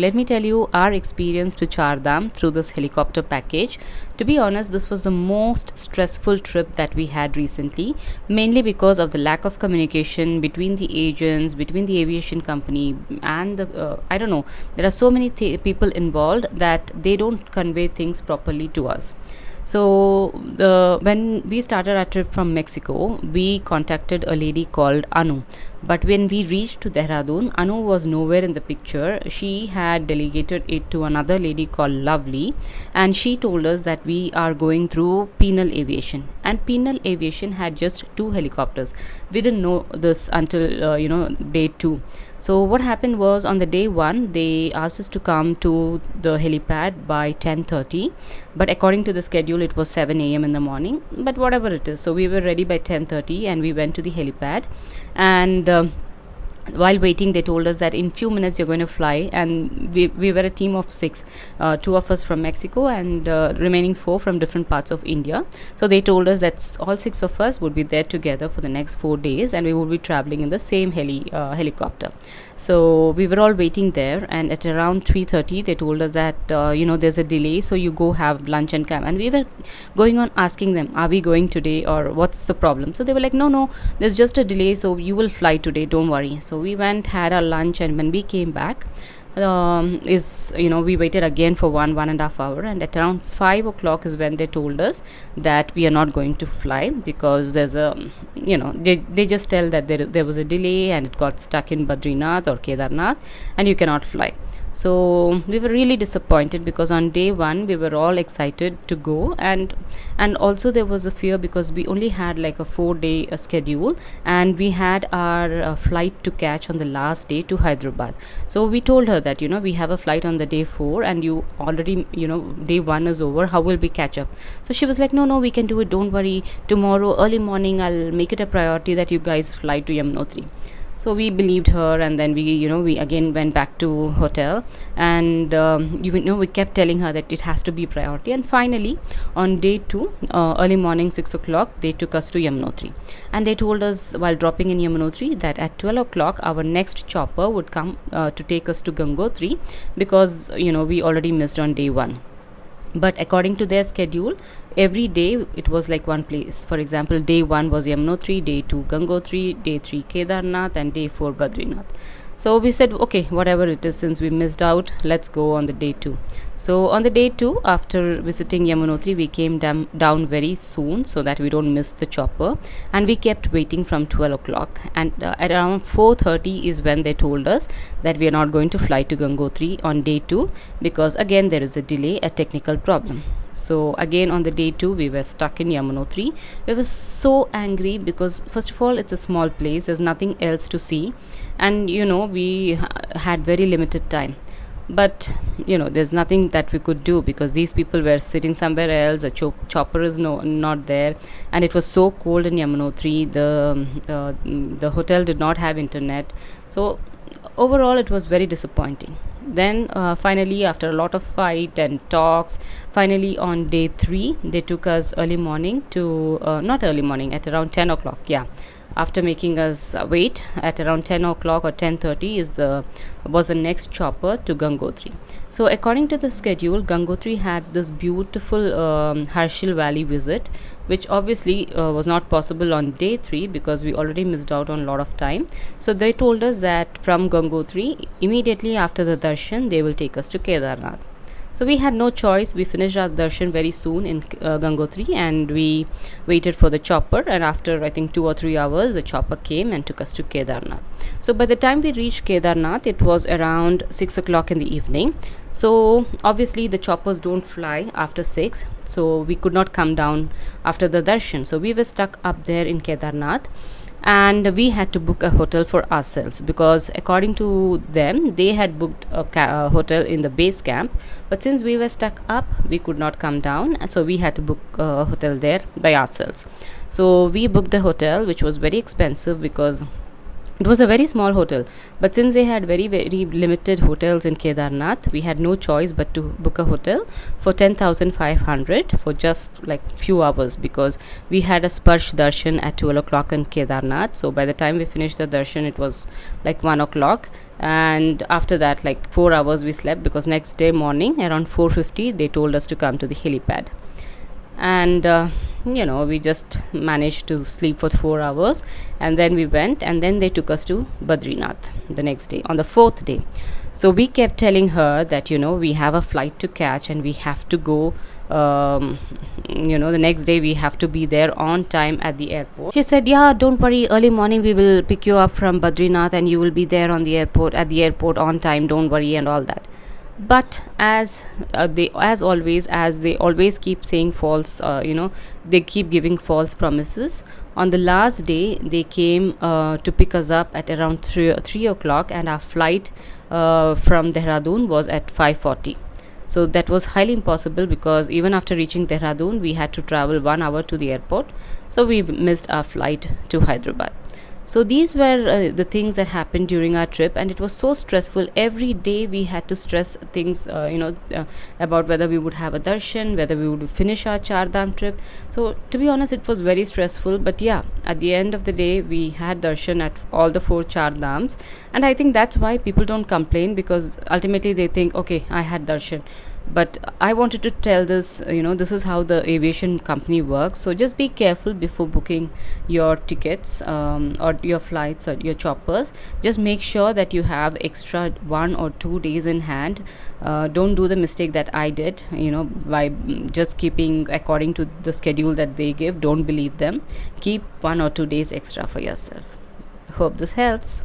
Let me tell you our experience to Chardham through this helicopter package. To be honest, this was the most stressful trip that we had recently, mainly because of the lack of communication between the agents, between the aviation company, and I don't know. There are so many people involved that they don't convey things properly to us. So when we started our trip from Mexico, we contacted a lady called Anu. But when we reached to Dehradun, Anu was nowhere in the picture. She had delegated it to another lady called Lovely, and she told us that we are going through penal aviation. And penal aviation had just two helicopters. We didn't know this until day two. So what happened was, on the day one, they asked us to come to the helipad by 10:30, but according to the schedule, it was 7 a.m. in the morning. But whatever it is, so we were ready by 10:30, and we went to the helipad, and while waiting they told us that in few minutes you're going to fly, and we were a team of six, two of us from Mexico and remaining four from different parts of India. So they told us that all six of us would be there together for the next 4 days, and we would be traveling in the same helicopter. So we were all waiting there, and at around 3:30 they told us that there's a delay, so you go have lunch and come. And we were going on asking them, are we going today or what's the problem? So they were like, no, there's just a delay, so you will fly today, don't worry. So we went, had our lunch, and when we came back, we waited again for 1.5 hours, and at around 5 o'clock is when they told us that we are not going to fly because there's they just tell that there was a delay and it got stuck in Badrinath or Kedarnath and you cannot fly. So we were really disappointed because on day one we were all excited to go, and also there was a fear because we only had like a 4 day schedule, and we had our flight to catch on the last day to Hyderabad. So we told her that we have a flight on the day 4 and you already day 1 is over, how will we catch up? So she was like, no, we can do it, don't worry, tomorrow early morning I'll make it a priority that you guys fly to Yamunotri. So we believed her, and then we again went back to hotel, and we kept telling her that it has to be priority. And finally on day 2, early morning 6 o'clock, they took us to Yamunotri, and they told us while dropping in Yamunotri that at 12 o'clock our next chopper would come to take us to Gangotri, because we already missed on day 1. But according to their schedule, every day it was like one place. For example, day 1 was Yamunotri, day 2 Gangotri, day 3 Kedarnath, and day 4 Badrinath. So we said, okay, whatever it is, since we missed out, let's go on the day 2. So on the day 2, after visiting Yamunotri, we came down very soon so that we don't miss the chopper, and we kept waiting from 12 o'clock, and at around 4:30 is when they told us that we are not going to fly to Gangotri on day 2 because again there is a delay, a technical problem. So again on the day 2 we were stuck in Yamunotri. We were so angry because first of all it's a small place, there's nothing else to see, and we had very limited time. But there's nothing that we could do because these people were sitting somewhere else, the chopper is not there, and it was so cold in Yamunotri. The hotel did not have internet, so overall it was very disappointing. Then finally, after a lot of fight and talks, finally on day 3 they took us early morning to not early morning, at around 10 o'clock, after making us wait at around 10 o'clock or 10:30 was the next chopper to Gangotri. So according to the schedule, Gangotri had this beautiful Harshil Valley visit, which obviously was not possible on day 3 because we already missed out on a lot of time. So they told us that from Gangotri, immediately after the darshan, they will take us to Kedarnath. So we had no choice. We finished our darshan very soon in Gangotri, and we waited for the chopper, and after I think 2 or 3 hours the chopper came and took us to Kedarnath. So by the time we reached Kedarnath, it was around 6 o'clock in the evening. So obviously the choppers don't fly after 6, so we could not come down after the darshan. So we were stuck up there in Kedarnath, and we had to book a hotel for ourselves because according to them they had booked a hotel in the base camp, but since we were stuck up we could not come down, so we had to book a hotel there by ourselves. So we booked the hotel, which was very expensive because it was a very small hotel, but since they had very limited hotels in Kedarnath, we had no choice but to book a hotel for 10,500 for just like few hours, because we had a Sparsh darshan at 12 o'clock in Kedarnath. So by the time we finished the darshan, it was like 1 o'clock, And after that, like 4 hours we slept, because next day morning around 4:50 they told us to come to the helipad. And we just managed to sleep for 4 hours, and then we went, and then they took us to Badrinath the next day, on the fourth day. So we kept telling her that we have a flight to catch and we have to go, the next day we have to be there on time at the airport. She said, yeah, don't worry, early morning we will pick you up from Badrinath and you will be there on the airport, at the airport on time, don't worry, and all that. But as they always keep saying false, they keep giving false promises. On the last day they came to pick us up at around 3 o'clock, and our flight from Dehradun was at 5:40. So that was highly impossible, because even after reaching Dehradun we had to travel 1 hour to the airport, so we missed our flight to Hyderabad. So these were the things that happened during our trip, and it was so stressful. Every day we had to stress things, about whether we would have a darshan, whether we would finish our Chardham trip. So to be honest, it was very stressful. But yeah, at the end of the day, we had darshan at all the 4 Chardhams, and I think that's why people don't complain, because ultimately they think, okay, I had darshan. But I wanted to tell this, this is how the aviation company works. So just be careful before booking your tickets, or your flights or your choppers. Just make sure that you have extra 1 or 2 days in hand. Don't do the mistake that I did, by just keeping according to the schedule that they give. Don't believe them. Keep 1 or 2 days extra for yourself. Hope this helps.